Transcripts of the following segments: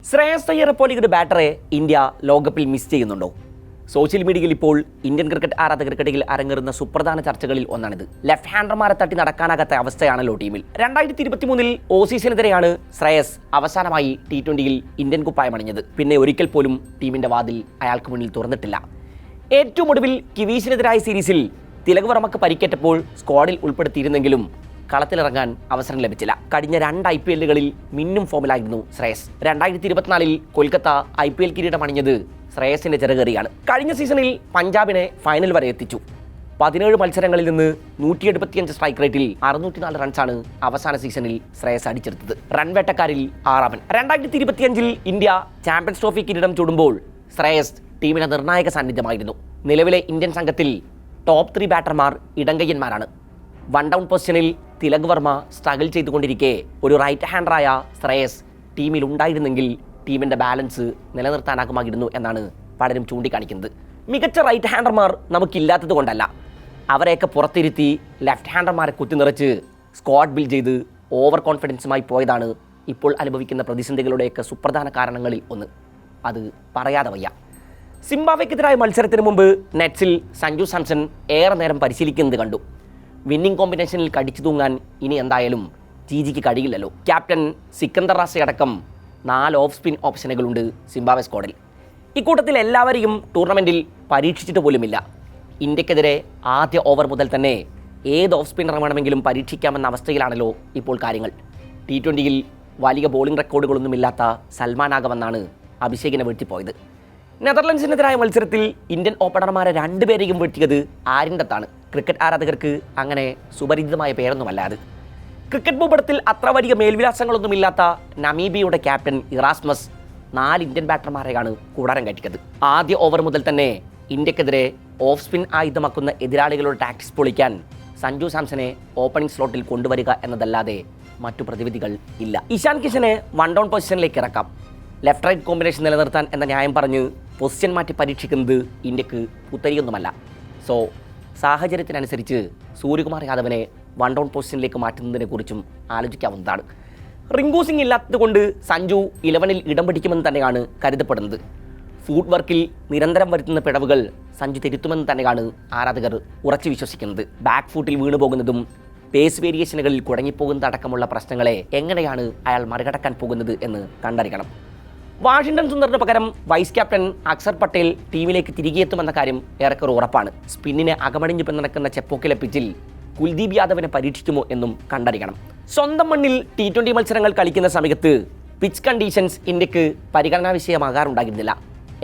ശ്രേയസ് അയ്യരെ പോലെ ഒരു ബാറ്ററെ ഇന്ത്യ ലോകകപ്പിൽ മിസ് ചെയ്യുന്നുണ്ടോ? സോഷ്യൽ മീഡിയയിൽ ഇപ്പോൾ ഇന്ത്യൻ ക്രിക്കറ്റ് ആരാധകർക്കിടയിൽ അരങ്ങേറുന്ന സുപ്രധാന ചർച്ചകളിൽ ഒന്നാണിത്. ലെഫ്റ്റ് ഹാൻഡർമാരെ തട്ടി നടക്കാനാകാത്ത അവസ്ഥയാണല്ലോ ടീമിൽ. 2023 ഓസീസിനെതിരെയാണ് ശ്രേയസ് അവസാനമായി T20യിൽ ഇന്ത്യൻ കുപ്പായമണിഞ്ഞത്. പിന്നെ ഒരിക്കൽ പോലും ടീമിന്റെ വാതിൽ അയാൾക്ക് മുന്നിൽ തുറന്നിട്ടില്ല. ഏറ്റവും ഒടുവിൽ കിവീസിനെതിരായ സീരീസിൽ തിലക് വർമ്മക്ക് പരിക്കേറ്റപ്പോൾ സ്ക്വാഡിൽ ഉൾപ്പെടുത്തിയിരുന്നെങ്കിലും കളത്തിലിറങ്ങാൻ അവസരം ലഭിച്ചില്ല. കഴിഞ്ഞ 2 IPLകളിൽ മിന്നും ഫോമിലായിരുന്നു ശ്രേയസ്. 2024 കൊൽക്കത്ത IPL കിരീടം അണിഞ്ഞത് ശ്രേയസിന്റെ ചെറുകറിയാണ്. കഴിഞ്ഞ സീസണിൽ പഞ്ചാബിനെ ഫൈനൽ വരെ എത്തിച്ചു. 17 മത്സരങ്ങളിൽ നിന്ന് 175 സ്ട്രൈക്ക് റേറ്റിൽ 604 റൺസാണ് അവസാന സീസണിൽ ശ്രേയസ് അടിച്ചെടുത്തത്. റൺവേട്ടക്കാരിൽ 6അവൻ. 2025 ഇന്ത്യ ചാമ്പ്യൻസ് ട്രോഫി കിരീടം ചൂടുമ്പോൾ ശ്രേയസ് ടീമിന്റെ നിർണായക സാന്നിധ്യമായിരുന്നു. നിലവിലെ ഇന്ത്യൻ സംഘത്തിൽ ടോപ്പ് 3 ബാറ്റർമാർ ഇടങ്കയ്യന്മാരാണ്. 1 ഡൗൺ പൊസിഷനിൽ തിലക് വർമ്മ സ്ട്രഗിൾ ചെയ്തുകൊണ്ടിരിക്കെ ഒരു റൈറ്റ് ഹാൻഡറായ ശ്രേയസ് ടീമിൽ ഉണ്ടായിരുന്നെങ്കിൽ ടീമിൻ്റെ ബാലൻസ് നിലനിർത്താനാകുമായിരുന്നു എന്നാണ് പലരും ചൂണ്ടിക്കാണിക്കുന്നത്. മികച്ച റൈറ്റ് ഹാൻഡർമാർ നമുക്കില്ലാത്തത് കൊണ്ടല്ല, അവരെയൊക്കെ പുറത്തിരുത്തി ലെഫ്റ്റ് ഹാൻഡർമാരെ കുത്തിനിറച്ച് സ്ക്വാഡ് ബിൽഡ് ചെയ്ത് ഓവർ കോൺഫിഡൻസുമായി പോയതാണ് ഇപ്പോൾ അനുഭവിക്കുന്ന പ്രതിസന്ധികളുടെയൊക്കെ സുപ്രധാന കാരണങ്ങളിൽ ഒന്ന്. അത് പറയാതെ വയ്യ. സിംബാബ്വേക്കെതിരായ മത്സരത്തിന് മുമ്പ് നെറ്റ്സിൽ സഞ്ജു സാംസൺ ഏറെ നേരം പരിശീലിക്കുന്നത് കണ്ടു. വിന്നിംഗ് കോമ്പിനേഷനിൽ കടിച്ചു തൂങ്ങാൻ ഇനി എന്തായാലും ജിക്ക് കഴിയില്ലല്ലോ. ക്യാപ്റ്റൻ സിക്കന്ദർ റാസെ അടക്കം 4 ഓഫ് സ്പിൻ ഓപ്ഷനുകളുണ്ട് സിംബാബ്വെ സ്ക്വാഡിൽ. ഇക്കൂട്ടത്തിൽ എല്ലാവരെയും ടൂർണമെൻറ്റിൽ പരീക്ഷിച്ചിട്ട് പോലുമില്ല. ഇന്ത്യക്കെതിരെ ആദ്യ ഓവർ മുതൽ തന്നെ ഏത് ഓഫ് സ്പിന്നർ വേണമെങ്കിലും പരീക്ഷിക്കാമെന്ന അവസ്ഥയിലാണല്ലോ ഇപ്പോൾ കാര്യങ്ങൾ. T20യിൽ വലിയ ബോളിംഗ് റെക്കോർഡുകളൊന്നുമില്ലാത്ത സൽമാൻ ആഗമെന്നാണ് അഭിഷേകിനെ വീഴ്ത്തിപ്പോയത്. നെതർലൻഡ്സിനെതിരായ മത്സരത്തിൽ ഇന്ത്യൻ ഓപ്പണർമാരെ 2 പേരെയും വീഴ്ത്തിയത് ആരിൻ്റെത്താണ്. ക്രിക്കറ്റ് ആരാധകർക്ക് അങ്ങനെ സുപരിചിതമായ പേരൊന്നുമല്ല അത്. ക്രിക്കറ്റ് ഭൂപടത്തിൽ അത്ര വലിയ മേൽവിലാസങ്ങളൊന്നുമില്ലാത്ത നമീബിയയുടെ ക്യാപ്റ്റൻ ഇറാസ്മസ് 4 ഇന്ത്യൻ ബാറ്റർമാരെയാണ് കൂടാരം കയറ്റിയത്. ആദ്യ ഓവർ മുതൽ തന്നെ ഇന്ത്യക്കെതിരെ ഓഫ് സ്പിൻ ആയുധമാക്കുന്ന എതിരാളികളുടെ ടാക്ടിക്സ് പൊളിക്കാൻ സഞ്ജു സാംസനെ ഓപ്പണിംഗ് സ്ലോട്ടിൽ കൊണ്ടുവരിക എന്നതല്ലാതെ മറ്റു പ്രതിവിധികൾ ഇല്ല. ഇഷാൻ കിഷനെ 1 ഡൗൺ പൊസിഷനിലേക്ക് ഇറക്കാം. ലെഫ്റ്റ് റൈറ്റ് കോമ്പിനേഷൻ നിലനിർത്താൻ എന്ന ന്യായം പറഞ്ഞ് പൊസിഷൻ മാറ്റി പരീക്ഷിക്കുന്നത് ഇന്ത്യക്ക് പുത്തരിയൊന്നുമല്ല. സോ സാഹചര്യത്തിനനുസരിച്ച് സൂര്യകുമാർ യാദവിനെ 1 ഡൗൺ പൊസിഷനിലേക്ക് മാറ്റുന്നതിനെക്കുറിച്ചും ആലോചിക്കാവുന്നതാണ്. റിങ്കു സിംഗ് ഇല്ലാത്തതുകൊണ്ട് സഞ്ജു 11ൽ ഇടം പിടിക്കുമെന്ന് തന്നെയാണ് കരുതപ്പെടുന്നത്. ഫുട് വർക്കിൽ നിരന്തരം വരുത്തുന്ന പിഴവുകൾ സഞ്ജു തിരുത്തുമെന്ന് തന്നെയാണ് ആരാധകർ ഉറച്ചു വിശ്വസിക്കുന്നത്. ബാക്ക് ഫുട്ടിൽ വീണുപോകുന്നതും പേസ് വേരിയേഷനുകളിൽ കുഴങ്ങിപ്പോകുന്നത് അടക്കമുള്ള പ്രശ്നങ്ങളെ എങ്ങനെയാണ് അയാൾ മറികടക്കാൻ പോകുന്നത് എന്ന് കണ്ടറിയണം. വാഷിംഗ്ടൺ സുന്ദറിന് പകരം വൈസ് ക്യാപ്റ്റൻ അക്സർ പട്ടേൽ ടീമിലേക്ക് തിരികെ എത്തുമെന്ന കാര്യം ഏറെക്കുറെ ഉറപ്പാണ്. സ്പിന്നിനെ അകമടിഞ്ഞു പിന്തുണക്കുന്ന ചെപ്പോക്കിലെ പിച്ചിൽ കുൽദീപ് യാദവിനെ പരീക്ഷിക്കുമോ എന്നും കണ്ടറിയണം. സ്വന്തം മണ്ണിൽ T20 മത്സരങ്ങൾ കളിക്കുന്ന സമയത്ത് പിച്ച് കണ്ടീഷൻസ് ഇന്ത്യക്ക് പരിഗണനാ വിഷയമാകാറുണ്ടായിരുന്നില്ല.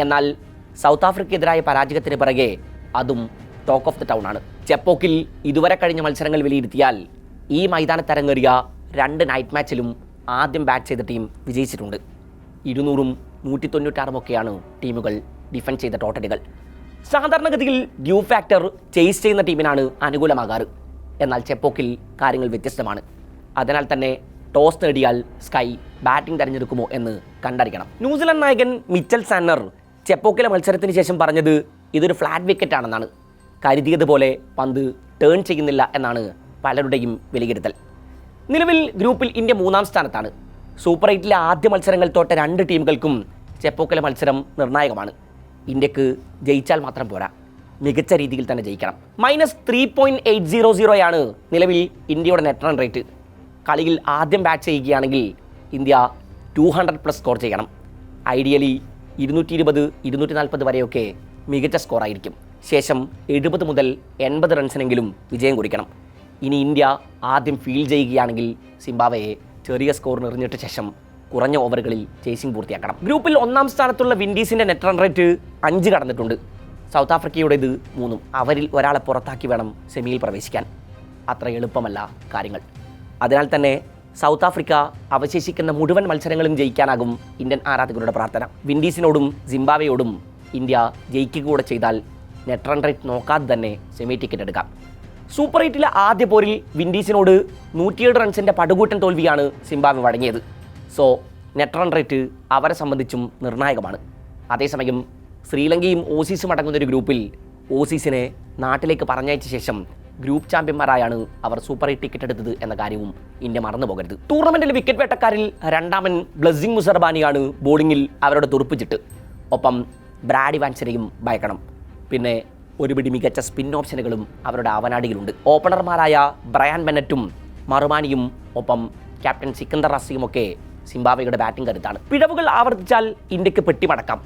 എന്നാൽ സൗത്ത് ആഫ്രിക്കയ്ക്കെതിരായ പരാജയത്തിന് പിറകെ അതും ടോക്ക് ഓഫ് ദ ടൗൺ ആണ്. ചെപ്പോക്കിൽ ഇതുവരെ കഴിഞ്ഞ മത്സരങ്ങൾ വിലയിരുത്തിയാൽ ഈ മൈതാനത്തരങ്ങേറിയ 2 നൈറ്റ് മാച്ചിലും ആദ്യം ബാറ്റ് ചെയ്ത ടീം വിജയിച്ചിട്ടുണ്ട്. 200ഉം 196ഉമൊക്കെയാണ് ടീമുകൾ ഡിഫെൻഡ് ചെയ്ത ടോട്ടലുകൾ. സാധാരണഗതിയിൽ ഡ്യൂ ഫാക്ടർ ചേസ് ചെയ്യുന്ന ടീമിനാണ് അനുകൂലമാകാറ്. എന്നാൽ ചെപ്പോക്കിൽ കാര്യങ്ങൾ വ്യത്യസ്തമാണ്. അതിനാൽ തന്നെ ടോസ് നേടിയാൽ സ്കൈ ബാറ്റിംഗ് തിരഞ്ഞെടുക്കുമോ എന്ന് കണ്ടറിയണം. ന്യൂസിലൻഡ് നായകൻ മിച്ചൽ സാന്നർ ചെപ്പോക്കിലെ മത്സരത്തിന് ശേഷം പറഞ്ഞത് ഇതൊരു ഫ്ലാറ്റ് വിക്കറ്റ് ആണെന്നാണ്. കരുതിയതുപോലെ പന്ത് ടേൺ ചെയ്യുന്നില്ല എന്നാണ് പലരുടെയും വിലയിരുത്തൽ. നിലവിൽ ഗ്രൂപ്പിൽ ഇന്ത്യ 3ാം സ്ഥാനത്താണ്. സൂപ്പർ 8ലെ ആദ്യ മത്സരങ്ങൾ തോറ്റ 2 ടീമുകൾക്കും ചെപ്പോക്കിലെ മത്സരം നിർണായകമാണ്. ഇന്ത്യക്ക് ജയിച്ചാൽ മാത്രം പോരാ, മികച്ച രീതിയിൽ തന്നെ ജയിക്കണം. -3.800 നിലവിൽ ഇന്ത്യയുടെ നെറ്റ് റൺ റേറ്റ്. കളിയിൽ ആദ്യം ബാറ്റ് ചെയ്യുകയാണെങ്കിൽ ഇന്ത്യ 200+ സ്കോർ ചെയ്യണം. ഐഡിയലി 220, 240 വരെയൊക്കെ മികച്ച സ്കോറായിരിക്കും. ശേഷം 70 മുതൽ 80 റൺസിനെങ്കിലും വിജയം കുറിക്കണം. ഇനി ഇന്ത്യ ആദ്യം ഫീൽഡ് ചെയ്യുകയാണെങ്കിൽ സിംബാബ്വെയെ ചെറിയ സ്കോർ എറിഞ്ഞിട്ട ശേഷം കുറഞ്ഞ ഓവറുകളിൽ ചേസിംഗ് പൂർത്തിയാക്കണം. ഗ്രൂപ്പിൽ 1ാം സ്ഥാനത്തുള്ള വിൻഡീസിൻ്റെ നെറ്റ് റൺ റേറ്റ് 5 കടന്നിട്ടുണ്ട്. സൗത്ത് ആഫ്രിക്കയുടേത് 3. അവരിൽ ഒരാളെ പുറത്താക്കി വേണം സെമിയിൽ പ്രവേശിക്കാൻ. അത്ര എളുപ്പമല്ല കാര്യങ്ങൾ. അതിനാൽ തന്നെ സൗത്ത് ആഫ്രിക്ക അവശേഷിക്കുന്ന മുഴുവൻ മത്സരങ്ങളും ജയിക്കാനാകും ഇന്ത്യൻ ആരാധകരുടെ പ്രാർത്ഥന. വിൻഡീസിനോടും സിംബാബ്വെയോടും ഇന്ത്യ ജയിക്കുക കൂടെ ചെയ്താൽ നെറ്റ് റൺ റേറ്റ് നോക്കാതെ തന്നെ സെമി ടിക്കറ്റ് എടുക്കാം. സൂപ്പർ 8ലെ ആദ്യ പോരിൽ വിൻഡീസിനോട് 107 റൺസിൻ്റെ പടുകൂറ്റൻ തോൽവിയാണ് സിംബാബ്വെ വഴങ്ങിയത്. സോ നെറ്റ് റൺ റേറ്റ് അവരെ സംബന്ധിച്ചും നിർണായകമാണ്. അതേസമയം ശ്രീലങ്കയും ഓസീസും അടങ്ങുന്നൊരു ഗ്രൂപ്പിൽ ഓസീസിനെ നാട്ടിലേക്ക് പറഞ്ഞയച്ച ശേഷം ഗ്രൂപ്പ് ചാമ്പ്യന്മാരായാണ് അവർ സൂപ്പർ 8 ടിക്കറ്റ് എടുത്തത് എന്ന കാര്യവും ഇന്ത്യ മറന്നു പോകരുത്. ടൂർണമെന്റിൽ വിക്കറ്റ് വേട്ടക്കാരിൽ രണ്ടാമൻ ബ്ലസ്സിംഗ് മുസർബാനിയാണ് ബോളിംഗിൽ അവരുടെ തുറുപ്പുചിട്ട്. ഒപ്പം ബ്രാഡി വാൻസരെയും ഭയക്കണം. പിന്നെ ഒരുപിടി മികച്ച സ്പിൻ ഓപ്ഷനുകളും അവരുടെ അവനാടിയിലുണ്ട്. ഓപ്പണർമാരായ ബ്രയാൻ ബെന്നറ്റും മറുമാനിയും ഒപ്പം ക്യാപ്റ്റൻ സിക്കന്ദർ റസിയുമൊക്കെ സിംബാബ്വേയുടെ ബാറ്റിംഗ് കരുത്താണ്. പിഴവുകൾ ആവർത്തിച്ചാൽ ഇന്ത്യക്ക് പെട്ടിമടക്കാം.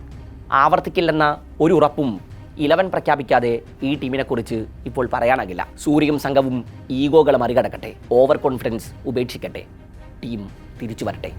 ആവർത്തിക്കില്ലെന്ന ഒരു ഉറപ്പും 11 പ്രഖ്യാപിക്കാതെ ഈ ടീമിനെക്കുറിച്ച് ഇപ്പോൾ പറയാനാകില്ല. സൂര്യയും സംഘവും ഈഗോകളെ മറികടക്കട്ടെ, ഓവർ കോൺഫിഡൻസ് ഉപേക്ഷിക്കട്ടെ, ടീം തിരിച്ചു വരട്ടെ.